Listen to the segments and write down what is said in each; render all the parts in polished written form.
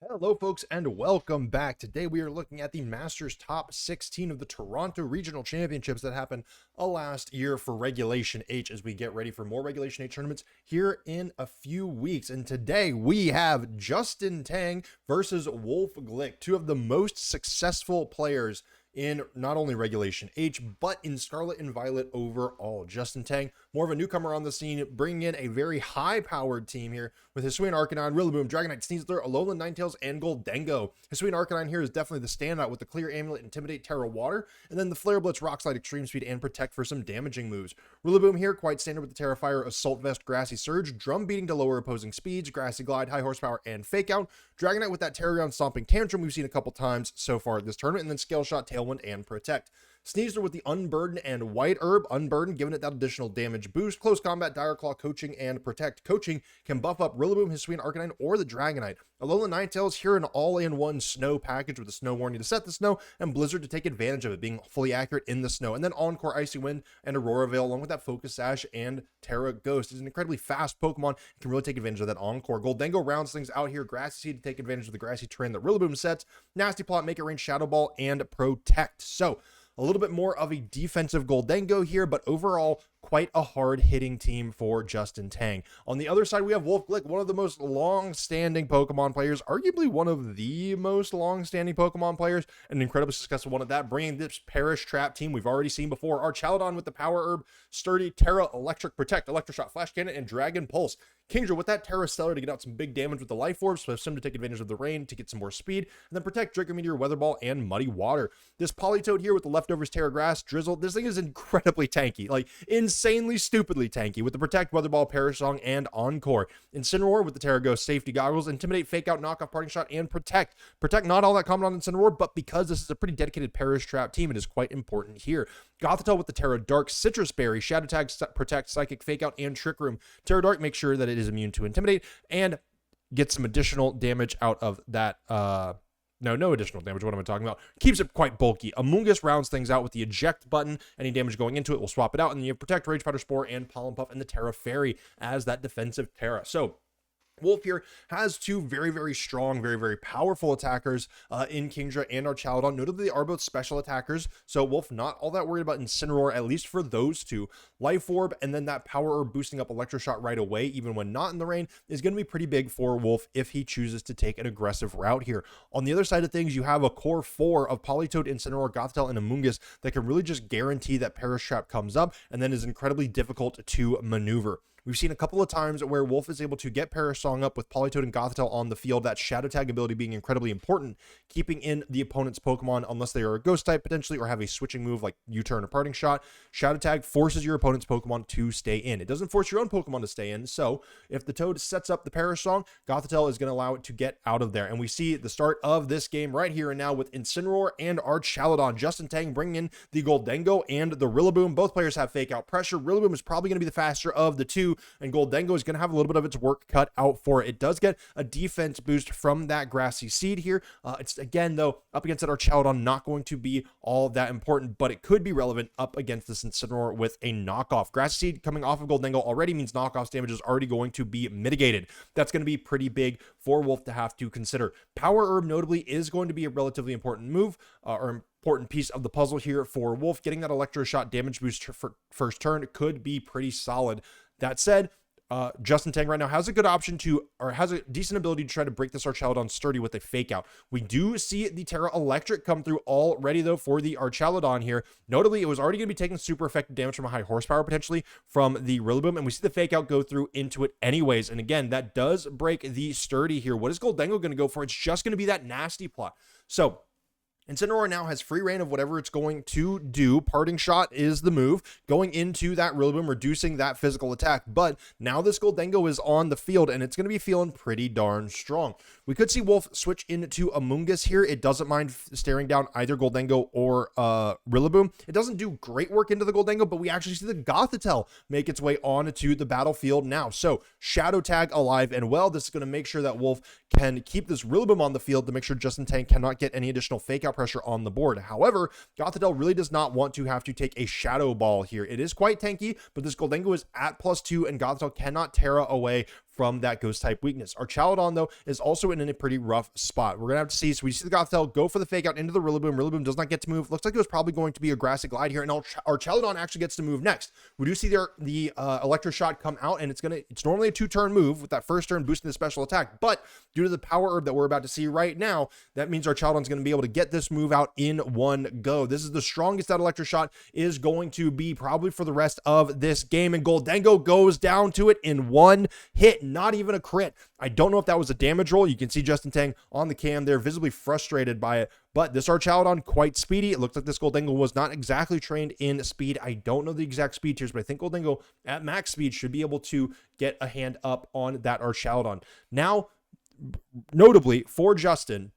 Hello, folks, and welcome back. Today, we are looking at the Masters Top 16 of the Toronto Regional Championships that happened last year for Regulation H as we get ready for more Regulation H tournaments here in a few weeks. And today, we have Justin Tang versus Wolfe Glick, two of the most successful players in not only Regulation H, but in Scarlet and Violet overall. Justin Tang, more of a newcomer on the scene, bringing in a very high-powered team here with Hisuian Arcanine, Rillaboom, Dragonite, Sneasler, Alolan Ninetales, and Goldengo. Hisuian Arcanine here is definitely the standout with the Clear Amulet, Intimidate, Terra Water, and then the Flare Blitz, Rock Slide, Extreme Speed, and Protect for some damaging moves. Rillaboom here, quite standard with the Terra Fire, Assault Vest, Grassy Surge, Drum Beating to lower opposing speeds, Grassy Glide, High Horsepower, and Fake Out. Dragonite with that Terra Ground Stomping Tantrum we've seen a couple times so far this tournament, and then Scale Shot, Tailwind, and Protect. Sneasler with the Unburden and White Herb. Unburden, giving it that additional damage boost. Close Combat, Dire Claw, Coaching, and Protect. Coaching can buff up Rillaboom, Hisuian Arcanine, or the Dragonite. Alolan Ninetales here, an all-in-one snow package with a snow warning to set the snow, and Blizzard to take advantage of it, being fully accurate in the snow. And then Encore, Icy Wind, and Aurora Veil, along with that Focus Sash and Terra Ghost. Is an incredibly fast Pokemon and can really take advantage of that Encore. Goldengo rounds things out here. Grassy Seed to take advantage of the grassy terrain that Rillaboom sets. Nasty Plot, Make It Rain, Shadow Ball, and Protect. So, a little bit more of a defensive Goldengo here, but overall, quite a hard-hitting team for Justin Tang. On the other side, we have Wolfe Glick, one of the most long-standing Pokemon players, arguably one of the most long-standing Pokemon players, an incredibly successful one at that, bringing this Perish Trap team we've already seen before. Archaludon with the Power Herb, Sturdy, Terra, Electric Protect, Electroshot, Flash Cannon, and Dragon Pulse. Kingdra with that Terra Stellar to get out some big damage with the Life Orb, so Sim to take advantage of the rain to get some more speed, and then Protect, Draco Meteor, Weather Ball, and Muddy Water. This Politoed here with the leftovers Terra Grass, Drizzle, this thing is incredibly tanky, like insanely stupidly tanky with the Protect, Weather Ball, Perish Song, and Encore. Incineroar with the Terra Ghost Safety Goggles, Intimidate, Fake Out, Knockoff, Parting Shot, and Protect. Protect, not all that common on Incineroar, but because this is a pretty dedicated Perish Trap team, it is quite important here. Gothitelle with the Terra Dark, Citrus Berry, Shadow Tag, Protect, Psychic, Fake Out, and Trick Room. Terra Dark, make sure that it is immune to Intimidate, and get some additional damage out of that, no additional damage. What am I talking about? Keeps it quite bulky. Amoonguss rounds things out with the eject button. Any damage going into it will swap it out. And then you have Protect, Rage Powder Spore, and Pollen Puff, and the Terra Fairy as that defensive Terra. So, Wolfe here has two very, very strong, very, very powerful attackers in Kingdra and Archaludon. Notably, they are both special attackers, so Wolfe not all that worried about Incineroar, at least for those two. Life Orb and then that Power Orb boosting up Electroshot right away, even when not in the rain, is going to be pretty big for Wolfe if he chooses to take an aggressive route here. On the other side of things, you have a core 4 of Politoed, Incineroar, Gothitelle, and Amoonguss that can really just guarantee that Perish Trap comes up and then is incredibly difficult to maneuver. We've seen a couple of times where Wolfe is able to get Perish Song up with Politoed and Gothitelle on the field, that Shadow Tag ability being incredibly important, keeping in the opponent's Pokemon unless they are a Ghost type potentially or have a switching move like U-Turn or Parting Shot. Shadow Tag forces your opponent's Pokemon to stay in. It doesn't force your own Pokemon to stay in, so if the Toad sets up the Perish Song, Gothitelle is going to allow it to get out of there. And we see the start of this game right here and now with Incineroar and Archaludon. Justin Tang bringing in the Goldengo and the Rillaboom. Both players have Fake Out pressure. Rillaboom is probably going to be the faster of the two, and Goldengo is going to have a little bit of its work cut out for it. It does get a defense boost from that Grassy Seed here. It's, again, though, up against that Archaludon, not going to be all that important, but it could be relevant up against this Incineroar with a knockoff. Grassy Seed coming off of Goldengo already means knockoff's damage is already going to be mitigated. That's going to be pretty big for Wolfe to have to consider. Power Herb, notably, is going to be a relatively important move, or important piece of the puzzle here for Wolfe. Getting that Electroshot damage boost for first turn could be pretty solid. That said, Justin Tang right now has a good option to, or has a decent ability to try to break this Archaludon sturdy with a Fake Out. We do see the Terra Electric come through already, though, for the Archaludon here. Notably, it was already going to be taking super effective damage from a high horsepower, potentially, from the Rillaboom, and we see the Fake Out go through into it anyways. And again, that does break the sturdy here. What is Goldengo going to go for? It's just going to be that Nasty Plot. So, Incineroar now has free reign of whatever it's going to do. Parting Shot is the move, going into that Rillaboom, reducing that physical attack. But now this Goldengo is on the field, and it's going to be feeling pretty darn strong. We could see Wolfe switch into Amoonguss here. It doesn't mind staring down either Goldengo or Rillaboom. It doesn't do great work into the Goldengo, but we actually see the Gothitelle make its way onto the battlefield now. So Shadow Tag alive and well. This is going to make sure that Wolfe can keep this Rillaboom on the field to make sure Justin Tang cannot get any additional Fake Out pressure on the board. However, Gothitelle really does not want to have to take a Shadow Ball here. It is quite tanky, but this Goldengo is at +2, and Gothitelle cannot Terra away from that ghost type weakness. Our Chaladon, though, is also in a pretty rough spot. We're going to have to see. So we see the Gothitelle go for the fake out into the Rillaboom. Rillaboom does not get to move. Looks like it was probably going to be a grassy glide here, and our Chaladon actually gets to move next. We do see the Electro Shot come out, and it's normally a 2-turn move with that first turn boosting the special attack, but due to the power herb that we're about to see right now, that means our Chaladon's going to be able to get this move out in one go. This is the strongest that Electro Shot is going to be probably for the rest of this game, and Gholdengo goes down to it in one hit, not even a crit. I don't know if that was a damage roll. You can see Justin Tang on the cam there, visibly frustrated by it, but this Archaladon quite speedy. It looks like this Gholdengo was not exactly trained in speed. I don't know the exact speed tiers, but I think Gholdengo at max speed should be able to get a hand up on that Archaladon. Now, notably for Justin,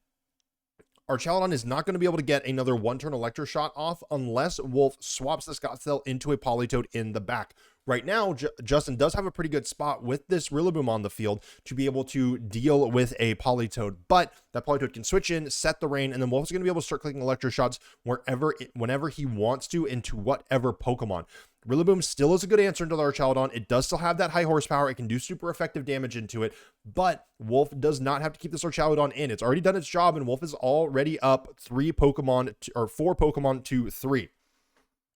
Archaladon is not going to be able to get another 1-turn Electro Shot off unless Wolfe swaps this Gothitelle into a Politoed in the back. Right now, Justin does have a pretty good spot with this Rillaboom on the field to be able to deal with a Politoed, but that Politoed can switch in, set the rain, and then Wolfe's going to be able to start clicking Electro Shots whenever he wants to into whatever Pokemon. Rillaboom still is a good answer into the Archaladon. It does still have that high horsepower. It can do super effective damage into it, but Wolfe does not have to keep this Archaladon in. It's already done its job, and Wolfe is already up 4 Pokemon to 3.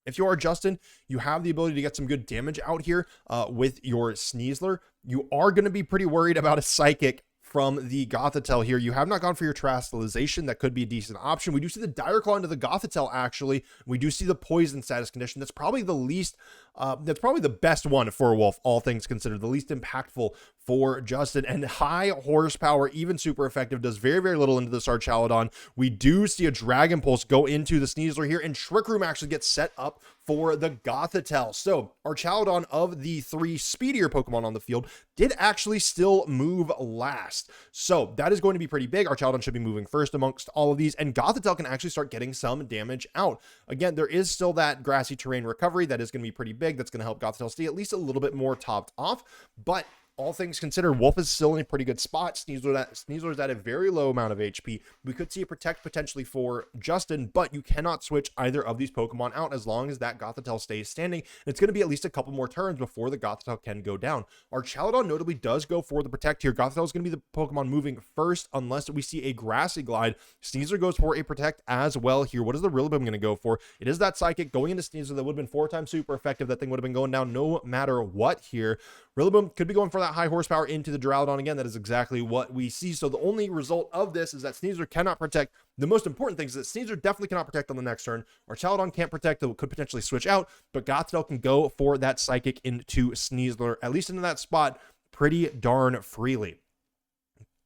If you are Justin, you have the ability to get some good damage out here with your Sneasler. You are going to be pretty worried about a Psychic from the Gothitelle here. You have not gone for your Terastallization. That could be a decent option. We do see the Dire Claw into the Gothitelle, actually. We do see the Poison status condition. That's probably the least, that's probably the best one for Wolfe, all things considered. The least impactful for Justin. And high horsepower, even super effective, does very, very little into this Archaladon. We do see a Dragon Pulse go into the Sneasler here, and Trick Room actually gets set up for the Gothitelle. So Archaladon, of the 3 speedier Pokemon on the field, did actually still move last. So that is going to be pretty big. Archaladon should be moving first amongst all of these, and Gothitelle can actually start getting some damage out. Again, there is still that grassy terrain recovery that is going to be pretty big. That's going to help Gothitelle stay at least a little bit more topped off, but all things considered, Wolfe is still in a pretty good spot. Sneasler's at a very low amount of HP. We could see a Protect potentially for Justin, but you cannot switch either of these Pokemon out as long as that Gothitelle stays standing. And it's going to be at least a couple more turns before the Gothitelle can go down. Our Chaladon notably does go for the Protect here. Gothitelle is going to be the Pokemon moving first unless we see a Grassy Glide. Sneasler goes for a Protect as well here. What is the Rillaboom going to go for? It is that Psychic going into Sneasler that would have been 4 times super effective. That thing would have been going down no matter what here. Rillaboom could be going for that high horsepower into the Duraludon again. That is exactly what we see. So the only result of this is that Sneasler cannot protect. The most important thing is that Sneasler definitely cannot protect on the next turn. Our Chaladon can't protect, though it could potentially switch out, but Gothitelle can go for that Psychic into Sneasler, at least into that spot, pretty darn freely.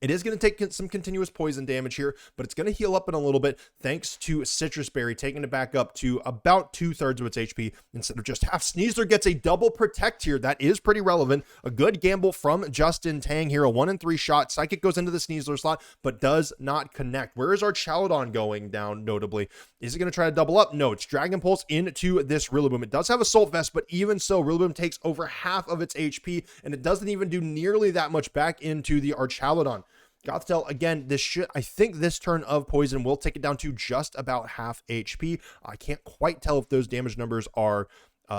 It is going to take some continuous poison damage here, but it's going to heal up in a little bit thanks to Citrus Berry, taking it back up to about 2/3 of its HP instead of just half. Sneasler gets a double Protect here. That is pretty relevant. A good gamble from Justin Tang here. A 1-in-3 shot. Psychic goes into the Sneasler slot, but does not connect. Where is our Chaladon going down, notably? Is it going to try to double up? No, it's Dragon Pulse into this Rillaboom. It does have Assault Vest, but even so, Rillaboom takes over half of its HP, and it doesn't even do nearly that much back into the Archaladon. Gothitelle, again, I think this turn of poison will take it down to just about half HP. I can't quite tell if those damage numbers are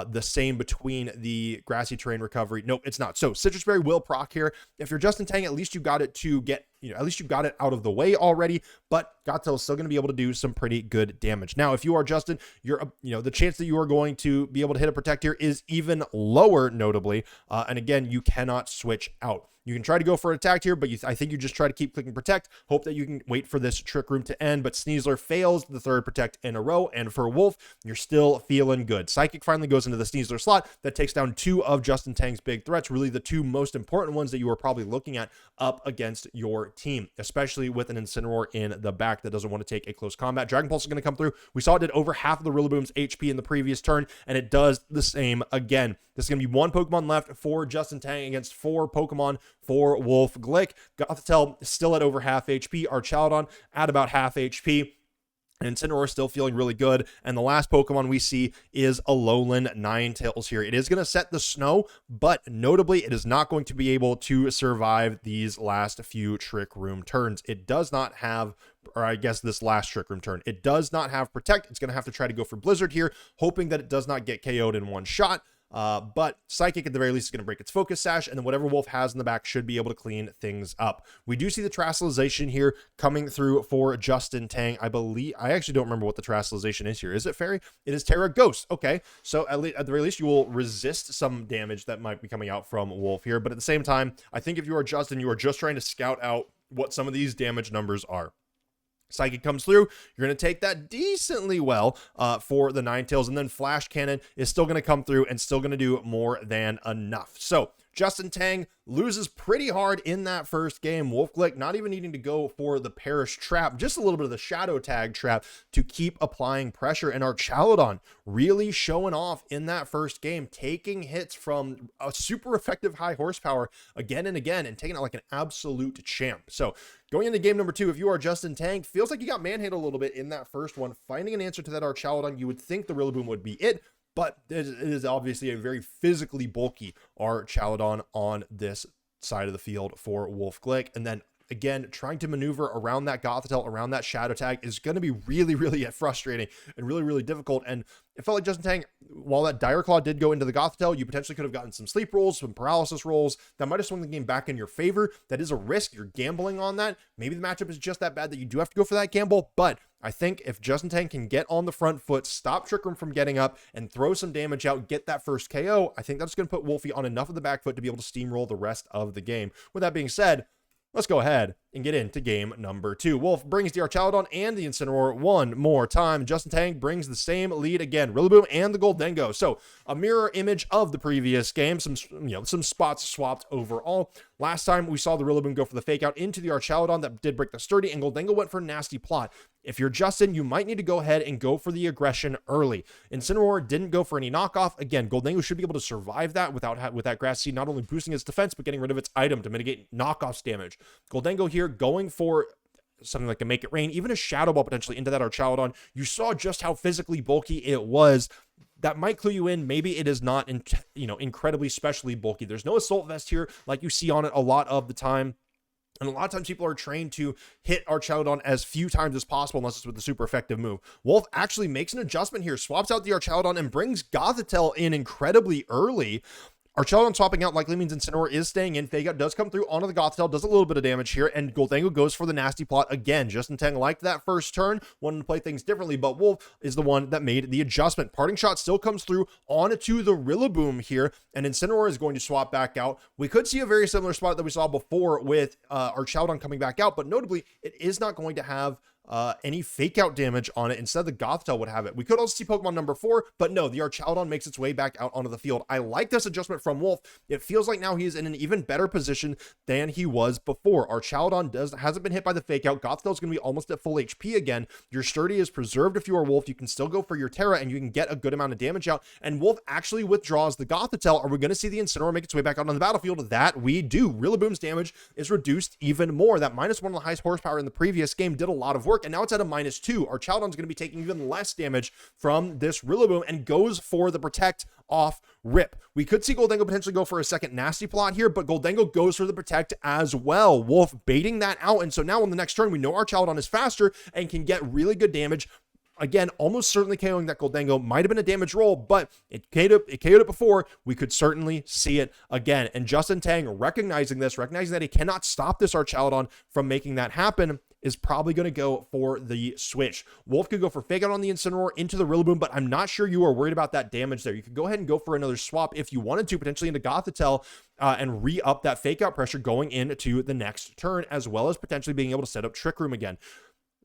the same between the grassy terrain recovery. Nope, it's not. So Citrus Berry will proc here. If you're Justin Tang, at least you got it to get, at least you got it out of the way already, but Gothitelle is still going to be able to do some pretty good damage. Now, if you are Justin, the chance that you are going to be able to hit a Protect here is even lower, notably. And again, you cannot switch out. You can try to go for an attack here, but I think you just try to keep clicking Protect, hope that you can wait for this Trick Room to end, but Sneasler fails the 3rd Protect in a row, and for Wolfe, you're still feeling good. Psychic finally goes into the Sneasler slot. That takes down 2 of Justin Tang's big threats, really the 2 most important ones that you are probably looking at up against your team, especially with an Incineroar in the back that doesn't want to take a close combat. Dragon Pulse is going to come through. We saw it did over half of the Rillaboom's HP in the previous turn, and it does the same again. This is going to be 1 Pokemon left for Justin Tang against 4 Pokemon for Wolfe Glick. Gothitelle still at over half HP. Our Chaladon at about half HP. And Incineroar still feeling really good. And the last Pokemon we see is Alolan Ninetales here. It is going to set the snow, but notably, it is not going to be able to survive these last few Trick Room turns. It does not have, or I guess this last Trick Room turn, it does not have Protect. It's going to have to try to go for Blizzard here, hoping that it does not get KO'd in one shot. but Psychic at the very least is going to break its Focus Sash, and then whatever Wolf has in the back should be able to clean things up. We do see the Terastallization here coming through for Justin Tang. I actually don't remember what the Terastallization is here. Is it Fairy? It is Terra Ghost. Okay, so at the very least you will resist some damage that might be coming out from Wolf here, but at the same time, I think if you are Justin, you are just trying to scout out what some of these damage numbers are. Psychic comes through, you're going to take that decently well for the Ninetales, and then Flash Cannon is still going to come through and still going to do more than enough. So Justin Tang loses pretty hard in that first game. Wolfe Glick not even needing to go for the Perish Trap, just a little bit of the Shadow Tag Trap to keep applying pressure. And our Chalodon really showing off in that first game, taking hits from a super effective high horsepower again and again and taking it like an absolute champ. So going into game number 2, if you are Justin Tang, feels like you got manhandled a little bit in that first one. Finding an answer to that Archaludon, you would think the Rillaboom would be it, but it is obviously a very physically bulky Archaludon on this side of the field for Wolfe Glick. And then again, trying to maneuver around that Gothitelle, around that Shadow Tag is going to be really, really frustrating and really, really difficult. And it felt like Justin Tang, while that Dire Claw did go into the Gothitelle, you potentially could have gotten some sleep rolls, some paralysis rolls that might have swung the game back in your favor. That is a risk. You're gambling on that. Maybe the matchup is just that bad that you do have to go for that gamble. But I think if Justin Tang can get on the front foot, stop Trick Room from getting up, and throw some damage out, get that first KO, I think that's going to put Wolfie on enough of the back foot to be able to steamroll the rest of the game. With that being said, let's go ahead and get into game number 2. Wolf brings the Archaludon and the Incineroar one more time. Justin Tang brings the same lead again, Rillaboom and the Goldengo. So a mirror image of the previous game, some spots swapped overall. Last time we saw the Rillaboom go for the fake out into the Archaludon that did break the Sturdy, and Goldengo went for a nasty plot. If you're Justin, you might need to go ahead and go for the aggression early. Incineroar didn't go for any knockoff. Again, Goldengo should be able to survive that with that Grass Seed not only boosting its defense, but getting rid of its item to mitigate knockoffs damage. Goldengo here going for something like a Make It Rain, even a Shadow Ball potentially into that Archaludon. You saw just how physically bulky it was. That might clue you in. Maybe it is not, incredibly specially bulky. There's no Assault Vest here like you see on it a lot of the time. And a lot of times people are trained to hit Archaludon as few times as possible unless it's with a super effective move. Wolf actually makes an adjustment here, swaps out the Archaludon and brings Gothitelle in incredibly early. Archaludon swapping out likely means Incineroar is staying in. Fake Out does come through onto the Gothitelle, does a little bit of damage here, and Goldengo goes for the nasty plot again. Justin Tang liked that first turn, wanted to play things differently, but Wolf is the one that made the adjustment. Parting Shot still comes through onto the Rillaboom here, and Incineroar is going to swap back out. We could see a very similar spot that we saw before with Archaludon coming back out, but notably, it is not going to have any fake out damage on it. Instead, the Gothitelle would have it. We could also see Pokemon number 4, but no, the Archaludon makes its way back out onto the field. I like this adjustment from Wolf. It feels like now he's in an even better position than he was before. Archaludon hasn't been hit by the fake out. Gothitelle is going to be almost at full HP again. Your Sturdy is preserved if you are Wolf. You can still go for your Terra and you can get a good amount of damage out. And Wolf actually withdraws the Gothitelle. Are we going to see the Incineroar make its way back out on the battlefield? That we do. Rillaboom's damage is reduced even more. That -1 on the highest horsepower in the previous game did a lot of work, and now it's at a -2. Archaludon's going to be taking even less damage from this Rillaboom and goes for the Protect off rip. We could see Goldengo potentially go for a second nasty plot here, but Goldengo goes for the Protect as well. Wolf baiting that out, and so now on the next turn, we know Archaludon is faster and can get really good damage. Again, almost certainly KOing that Goldengo. Might have been a damage roll, but it KO'd it before. We could certainly see it again. And Justin Tang, recognizing that he cannot stop this Archaludon from making that happen, is probably going to go for the switch. Wolf could go for Fake Out on the Incineroar into the Rillaboom, but I'm not sure you are worried about that damage there. You could go ahead and go for another swap if you wanted to, potentially into Gothitelle, and re-up that Fake Out pressure going into the next turn, as well as potentially being able to set up Trick Room again.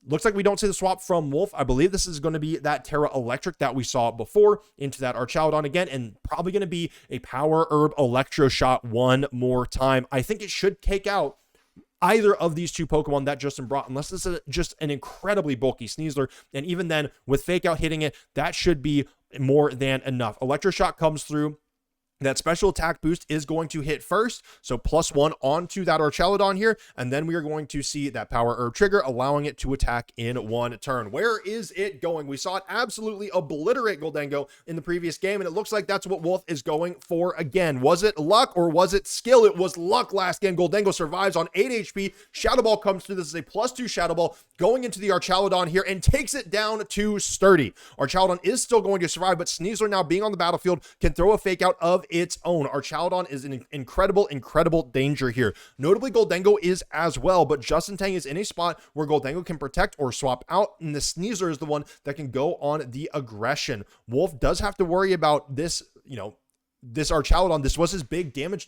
Looks like we don't see the swap from Wolf. I believe this is going to be that Terra Electric that we saw before into that Archaludon again, and probably going to be a Power Herb Electro Shot one more time. I think it should take out either of these two Pokemon that Justin brought, unless this is just an incredibly bulky Sneasler. And even then, with Fake Out hitting it, that should be more than enough. Electro Shock comes through. That special attack boost is going to hit first, so +1 onto that Archaludon here, and then we are going to see that Power Herb trigger, allowing it to attack in 1 turn. Where is it going? We saw it absolutely obliterate Gholdengo in the previous game, and it looks like that's what Wolfe is going for again. Was it luck or was it skill? It was luck last game. Gholdengo survives on 8 HP. Shadow Ball comes through. This is a +2 Shadow Ball going into the Archaludon here and takes it down to Sturdy. Archaludon is still going to survive, but Sneasler, now being on the battlefield, can throw a fake out of its own. Archaludon is in incredible danger here. Notably, Gholdengo is as well, but Justin Tang is in a spot where Gholdengo can protect or swap out, and the Sneasler is the one that can go on the aggression. Wolfe does have to worry about this, this Archaludon. This was his big damage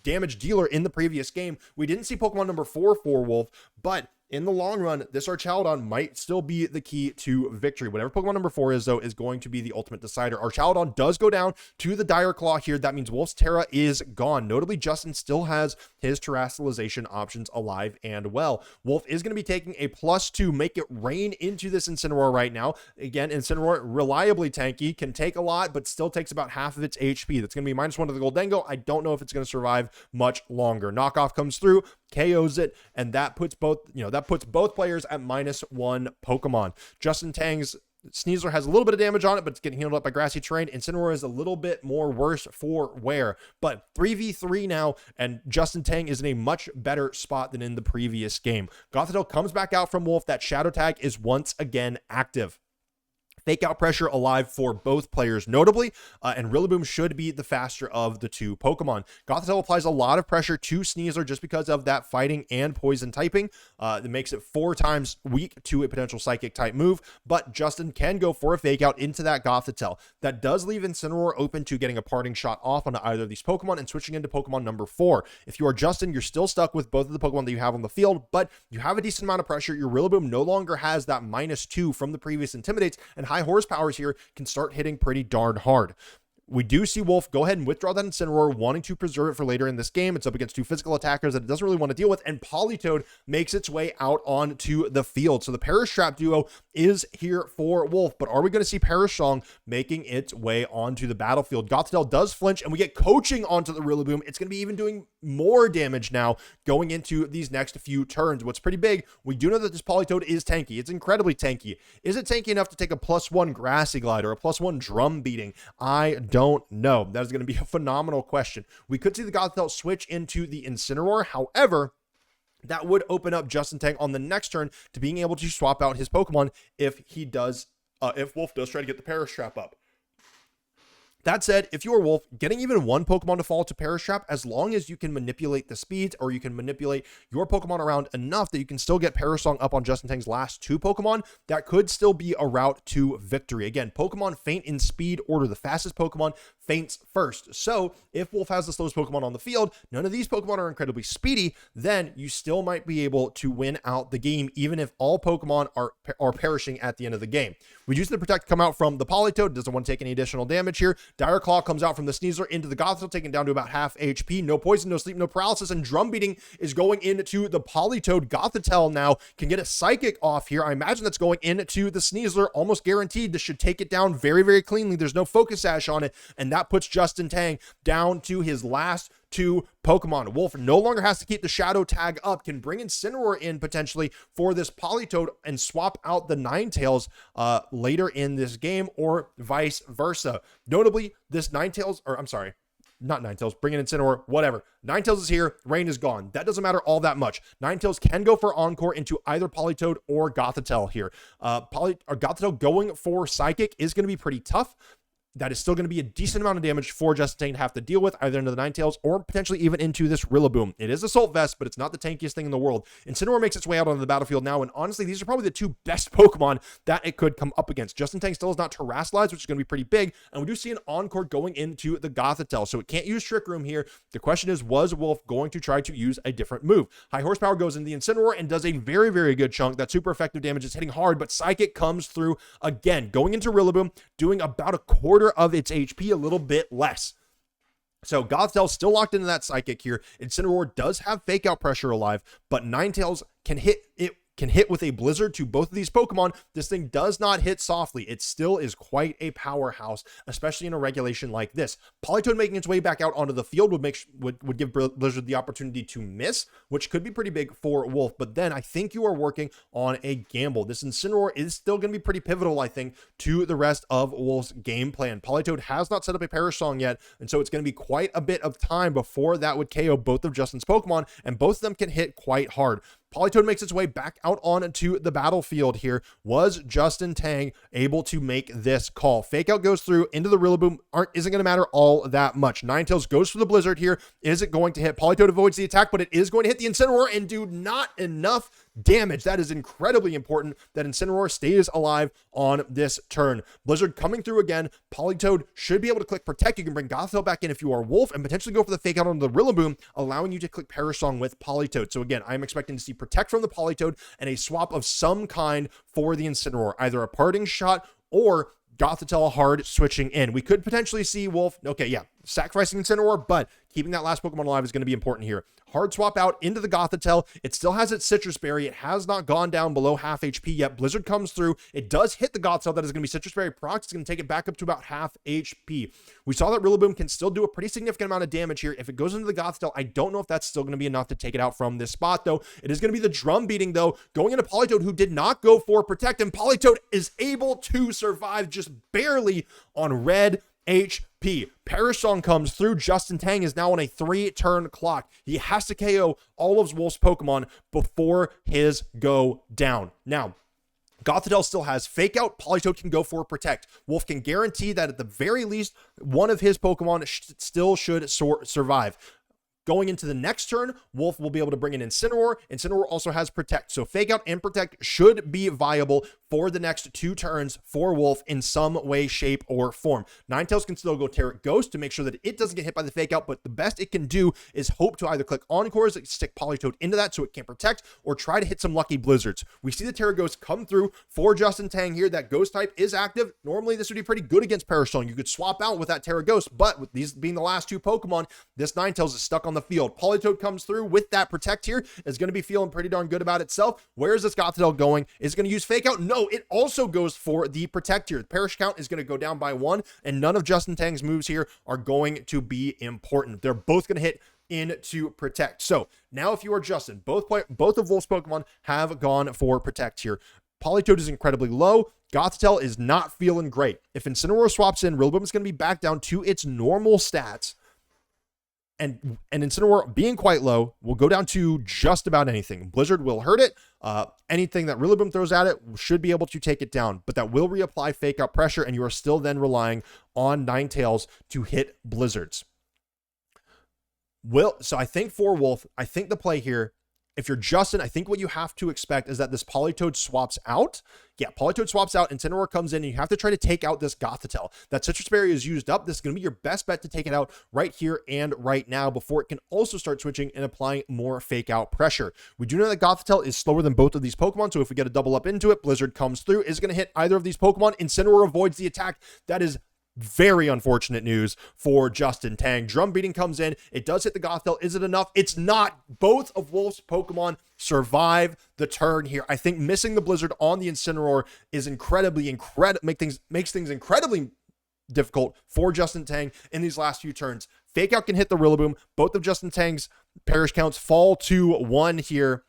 damage dealer in the previous game. We didn't see Pokemon number 4 for Wolfe, but in the long run, this Archaludon might still be the key to victory. Whatever Pokemon number 4 is, though, is going to be the ultimate decider. Archaludon does go down to the Dire Claw here. That means Wolfe's Terra is gone. Notably, Justin still has his Terrestrialization options alive and well. Wolfe is going to be taking a +2, make it rain into this Incineroar right now. Again, Incineroar, reliably tanky, can take a lot, but still takes about half of its HP. That's going to be -1 to the Gholdengo. I don't know if it's going to survive much longer. Knockoff comes through, KOs it, and that puts both players at -1 Pokemon. Justin Tang's Sneasler has a little bit of damage on it, but it's getting healed up by grassy terrain. Incineroar is a little bit more worse for wear, but 3v3 now, and Justin Tang is in a much better spot than in the previous game. Gothitelle comes back out from Wolfe. That Shadow Tag is once again active. Fake out pressure alive for both players, notably, and Rillaboom should be the faster of the 2 Pokemon. Gothitelle applies a lot of pressure to Sneasler just because of that fighting and poison typing. That makes it 4 times weak to a potential psychic type move, but Justin can go for a fake out into that Gothitelle. That does leave Incineroar open to getting a parting shot off on either of these Pokemon and switching into Pokemon number 4. If you are Justin, you're still stuck with both of the Pokemon that you have on the field, but you have a decent amount of pressure. Your Rillaboom no longer has that -2 from the previous Intimidates, and high horsepowers here can start hitting pretty darn hard. We do see Wolfe go ahead and withdraw that Incineroar, wanting to preserve it for later in this game. It's up against 2 physical attackers that it doesn't really want to deal with, and Politoed makes its way out onto the field. So the Perish Trap duo is here for Wolfe, but are we going to see Perish Song making its way onto the battlefield? Gothitelle does flinch, and we get coaching onto the Rillaboom. It's going to be even doing more damage now going into these next few turns. What's pretty big, we do know that this Politoed is tanky. It's incredibly tanky. Is it tanky enough to take a +1 Grassy Glide or a +1 Drum Beating? I don't know. That is going to be a phenomenal question. We could see the Gothitelle switch into the Incineroar. However, that would open up Justin Tang on the next turn to being able to swap out his Pokemon if Wolfe does try to get the Perish Trap up. That said, if you're Wolfe, getting even 1 Pokemon to fall to Perish Trap, as long as you can manipulate the speeds or you can manipulate your Pokemon around enough that you can still get Perish Song up on Justin Tang's last 2 Pokemon, that could still be a route to victory. Again, Pokemon faint in speed order. The fastest Pokemon faints first. So if Wolfe has the slowest Pokemon on the field, none of these Pokemon are incredibly speedy, then you still might be able to win out the game, even if all Pokemon are perishing at the end of the game. We use the Protect come out from the Politoed. Doesn't want to take any additional damage here. Dire Claw comes out from the Sneasler into the Gothitelle, taken down to about half HP. No poison, no sleep, no paralysis, and Drum Beating is going into the Politoed. Gothitelle now can get a Psychic off here. I imagine that's going into the Sneasler, almost guaranteed. This should take it down very, very cleanly. There's no Focus Sash on it, and that puts Justin Tang down to his last 2 Pokemon. Wolfe no longer has to keep the Shadow Tag up, can bring Incineroar in potentially for this Politoed and swap out the Ninetales later in this game, or vice versa. Notably, this Ninetales, or I'm sorry, not Ninetales, bring in Incineroar, whatever. Ninetales is here, Rain is gone. That doesn't matter all that much. Ninetales can go for Encore into either Politoed or Gothitelle here. Gothitelle going for Psychic is going to be pretty tough. That is still going to be a decent amount of damage for Justin Tang to have to deal with, either into the Ninetales or potentially even into this Rillaboom. It is Assault Vest, but it's not the tankiest thing in the world. Incineroar makes its way out onto the battlefield now, and honestly, these are probably the 2 best Pokemon that it could come up against. Justin Tang still is not Terrasilize, which is going to be pretty big, and we do see an Encore going into the Gothitelle, so it can't use Trick Room here. The question is, was Wolfe going to try to use a different move? High Horsepower goes into the Incineroar and does a very, very good chunk. That super effective damage is hitting hard, but Psychic comes through again, going into Rillaboom, doing about a quarter of its HP, a little bit less. So Gothitelle still locked into that Psychic here. Incineroar does have Fake Out pressure alive, but Ninetales can hit it can hit with a Blizzard to both of these Pokemon, this thing does not hit softly. It still is quite a powerhouse, especially in a regulation like this. Politoed making its way back out onto the field would give Blizzard the opportunity to miss, which could be pretty big for Wolf. But then I think you are working on a gamble. This Incineroar is still going to be pretty pivotal, I think, to the rest of Wolf's game plan. Politoed has not set up a Perish Song yet, and so it's going to be quite a bit of time before that would KO both of Justin's Pokemon, and both of them can hit quite hard. Politoed makes its way back out onto the battlefield here. Was Justin Tang able to make this call? Fake Out goes through into the Rillaboom. Isn't going to matter all that much. Ninetales goes for the Blizzard here. Is it going to hit? Politoed avoids the attack, but it is going to hit the Incineroar and do not enough damage. That is incredibly important that Incineroar stays alive on this turn. Blizzard coming through again. Politoed should be able to click Protect. You can bring Gothitelle back in if you are Wolf and potentially go for the Fake Out on the Rillaboom, allowing you to click Perish Song with Politoed. So again, I'm expecting to see Protect from the Politoed and a swap of some kind for the Incineroar, either a parting shot or Gothitelle hard switching in. We could potentially see Wolf, okay, yeah, sacrificing Incineroar, but keeping that last Pokemon alive is going to be important here. Hard swap out into the Gothitelle. It still has its Citrus Berry. It has not gone down below half HP yet. Blizzard comes through. It does hit the Gothitelle. That is going to be Citrus Berry procs. It's going to take it back up to about half HP. We saw that Rillaboom can still do a pretty significant amount of damage here. If it goes into the Gothitelle, I don't know if that's still going to be enough to take it out from this spot, though. It is going to be the drum beating, though, going into Politoed, who did not go for Protect, and Politoed is able to survive just barely on red HP. Perish Song comes through. Justin Tang is now on a 3-turn clock. He has to KO all of Wolf's Pokemon before his go down. Now, Gothitelle still has Fake Out. Politoed can go for Protect. Wolf can guarantee that at the very least, one of his Pokemon still should survive. Going into the next turn, Wolf will be able to bring in Incineroar. Incineroar also has Protect. So Fake Out and Protect should be viable for the next 2 turns for Wolf in some way, shape, or form. Ninetales can still go Tera Ghost to make sure that it doesn't get hit by the Fake Out, but the best it can do is hope to either click Encores, stick Politoed into that so it can Protect, or try to hit some lucky Blizzards. We see the Tera Ghost come through for Justin Tang here. That Ghost type is active. Normally, this would be pretty good against Perish Song. You could swap out with that Tera Ghost, but with these being the last 2 Pokemon, this Ninetales is stuck on the field. Politoed comes through with that Protect here. Is going to be feeling pretty darn good about itself. Where is this Gothitelle going? Is it going to use Fake Out? No, it also goes for the Protect here. The Perish count is going to go down by 1, and none of Justin Tang's moves here are going to be important. They're both going to hit into Protect. So now if you are Justin, both of Wolf's Pokemon have gone for Protect here. Politoed is incredibly low. Gothitelle is not feeling great. If Incineroar swaps in, Rillaboom is going to be back down to its normal stats. And Incineroar being quite low will go down to just about anything. Blizzard will hurt it. Anything that Rillaboom throws at it should be able to take it down, but that will reapply Fake Out pressure, and you are still then relying on Ninetales to hit Blizzards. So I think for Wolf, I think the play here, if you're Justin, I think what you have to expect is that this Politoed swaps out. Yeah, Politoed swaps out, Incineroar comes in, and you have to try to take out this Gothitelle. That Citrus Berry is used up. This is going to be your best bet to take it out right here and right now before it can also start switching and applying more Fake Out pressure. We do know that Gothitelle is slower than both of these Pokemon, so if we get a double up into it, Blizzard comes through. Is it going to hit either of these Pokemon? Incineroar avoids the attack. That is very unfortunate news for Justin Tang. Drum beating comes in. It does hit the Gothitelle. Is it enough? It's not. Both of Wolf's Pokemon survive the turn here. I think missing the Blizzard on the Incineroar is makes things incredibly difficult for Justin Tang in these last few turns. Fake Out can hit the Rillaboom. Both of Justin Tang's Perish counts fall to 1 here.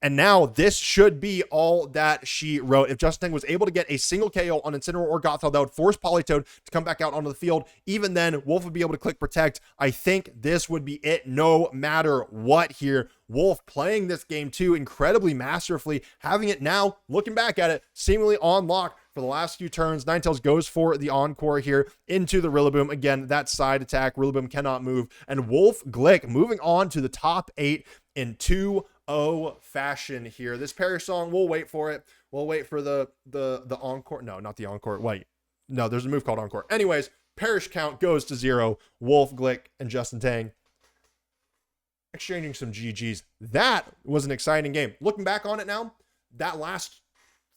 And now this should be all that she wrote. If Justin Tang was able to get a single KO on Incineroar or Gothitelle, that would force Politoed to come back out onto the field. Even then, Wolf would be able to click Protect. I think this would be it no matter what here. Wolf playing this game too incredibly masterfully, having it now, looking back at it, seemingly on lock for the last few turns. Ninetales goes for the Encore here into the Rillaboom. Again, that side attack, Rillaboom cannot move. And Wolfe Glick moving on to the top 8 in 2-0 fashion here. This Perish Song, we'll wait for it. We'll wait for the Encore. No, not the Encore. Wait. No, there's a move called Encore. Anyways, Perish count goes to 0. Wolfe Glick and Justin Tang exchanging some GGs. That was an exciting game. Looking back on it now, that last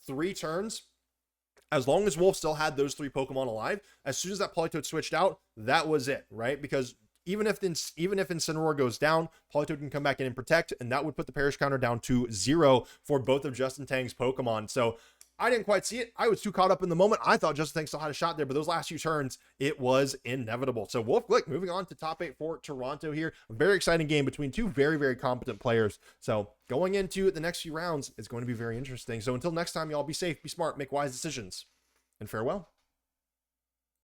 3 turns, as long as Wolf still had those 3 Pokemon alive, as soon as that Politoed switched out, that was it, right? Because even if Incineroar goes down, Politoed can come back in and protect, and that would put the perish counter down to 0 for both of Justin Tang's Pokemon. So I didn't quite see it. I was too caught up in the moment. I thought Justin Tang still had a shot there, but those last few turns, it was inevitable. So Wolfe Glick moving on to top 8 for Toronto here. A very exciting game between two very, very competent players. So going into the next few rounds is going to be very interesting. So until next time, y'all, be safe, be smart, make wise decisions, and farewell.